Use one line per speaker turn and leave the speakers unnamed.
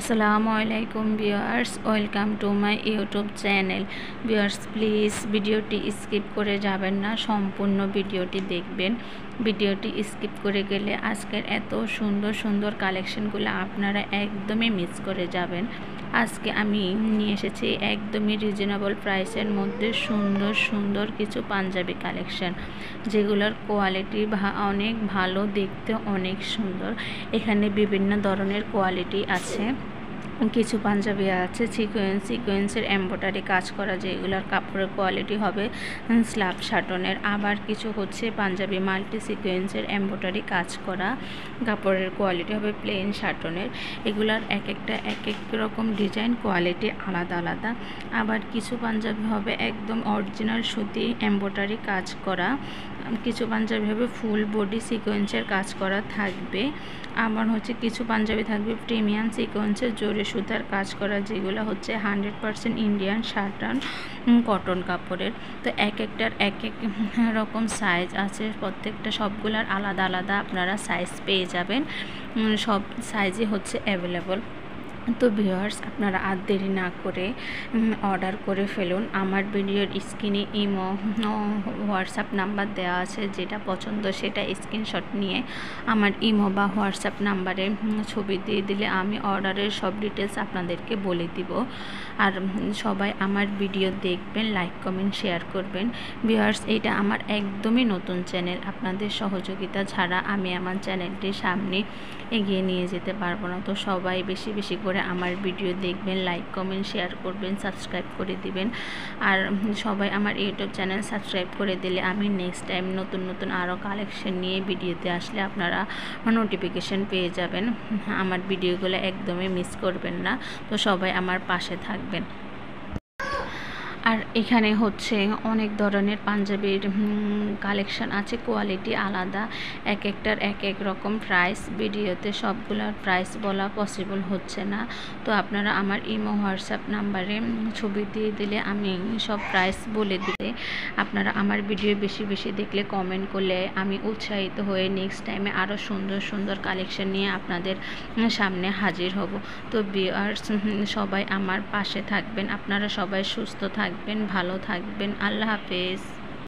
আসসালামু আলাইকুম viewers, welcome to my YouTube channel. Viewers, please ভিডিওটি স্কিপ করে যাবেন না, সম্পূর্ণ ভিডিওটি দেখবেন। ভিডিওটি স্কিপ করে গেলে আজকের এত সুন্দর সুন্দর কালেকশনগুলো আপনারা একদমই মিস করে যাবেন। আজকে আমি নিয়ে এসেছি একদমই রিজনেবল প্রাইসের মধ্যে সুন্দর সুন্দর কিছু পাঞ্জাবি কালেকশন, যেগুলোর কোয়ালিটি অনেক ভালো, দেখতে অনেক সুন্দর। এখানে বিভিন্ন ধরনের কোয়ালিটি আছে। কিছু পাঞ্জাবি আছে সিকোয়েন্সের এমব্রয়ডারি কাজ করা, যেগুলোর কাপড়ের কোয়ালিটি হবে স্ল্যাব শাটনের। আবার কিছু হচ্ছে পাঞ্জাবি মাল্টি সিকোয়েন্সের এমব্রয়ডারি কাজ করা, কাপড়ের কোয়ালিটি হবে প্লেন শাটনের। এগুলার এক এক রকম ডিজাইন, কোয়ালিটি আলাদা আলাদা। আবার কিছু পাঞ্জাবি হবে একদম অরিজিনাল সুতি এমব্রয়ডারি কাজ করা, কিছু পাঞ্জাবি হবে ফুল বডি সিকোয়েন্সের কাজ করা থাকবে। আবার হচ্ছে কিছু পাঞ্জাবি থাকবে প্রিমিয়াম সিকোয়েন্সের জরি সুতার কাজ করা, যেগুলো হচ্ছে 100% ইন্ডিয়ান শার্টান কটন কাপড়ের। তো এক একটার এক এক রকম সাইজ আছে, প্রত্যেকটা সবগুলার আলাদা আলাদা আপনারা সাইজ পেয়ে যাবেন। সব সাইজই হচ্ছে অ্যাভেলেবল। তো ভিউয়ার্স, আপনারা আর দেরি না করে অর্ডার করে ফেলুন। আমার ভিডিওর স্ক্রিনে ইমো হোয়াটসঅ্যাপ নাম্বার দেওয়া আছে, যেটা পছন্দ সেটা স্ক্রিনশট নিয়ে আমার ইমো বা হোয়াটসঅ্যাপ নাম্বারে ছবি দিয়ে দিলে আমি অর্ডারের সব ডিটেলস আপনাদেরকে বলে দিব। আর সবাই আমার ভিডিও দেখবেন, লাইক কমেন্ট শেয়ার করবেন। ভিউয়ার্স, এটা আমার একদমই নতুন চ্যানেল, আপনাদের সহযোগিতা ছাড়া আমি আমার চ্যানেলটি সামনে এগিয়ে নিয়ে যেতে পারবো না। তো সবাই বেশি বেশি করে আমার ভিডিও দেখবেন, লাইক কমেন্ট শেয়ার করবেন, সাবস্ক্রাইব করে দিবেন। আর সবাই আমার ইউটিউব চ্যানেল সাবস্ক্রাইব করে দিলে আমি নেক্সট টাইম নতুন নতুন আরও কালেকশন নিয়ে ভিডিওতে আসলে আপনারা নোটিফিকেশন পেয়ে যাবেন। আমার ভিডিওগুলো একদমই মিস করবেন না। তো সবাই আমার পাশে থাকবেন। আর এখানে হচ্ছে অনেক ধরনের পাঞ্জাবির কালেকশন আছে, কোয়ালিটি আলাদা, এক একটার এক এক রকম প্রাইস। ভিডিওতে সবগুলোর প্রাইস বলা পসিবল হচ্ছে না। তো আপনারা আমার ইমো হোয়াটসঅ্যাপ নাম্বারে ছবি দিয়ে দিলে আমি সব প্রাইস বলে দিলে আপনারা আমার ভিডিও বেশি বেশি দেখলে, কমেন্ট করলে আমি উৎসাহিত হয়ে নেক্সট টাইমে আরও সুন্দর সুন্দর কালেকশন নিয়ে আপনাদের সামনে হাজির হব। তো ভিউয়ার্স, সবাই আমার পাশে থাকবেন। আপনারা সবাই সুস্থ থাকবেন, ভালো থাকবেন। আল্লাহ হাফেজ।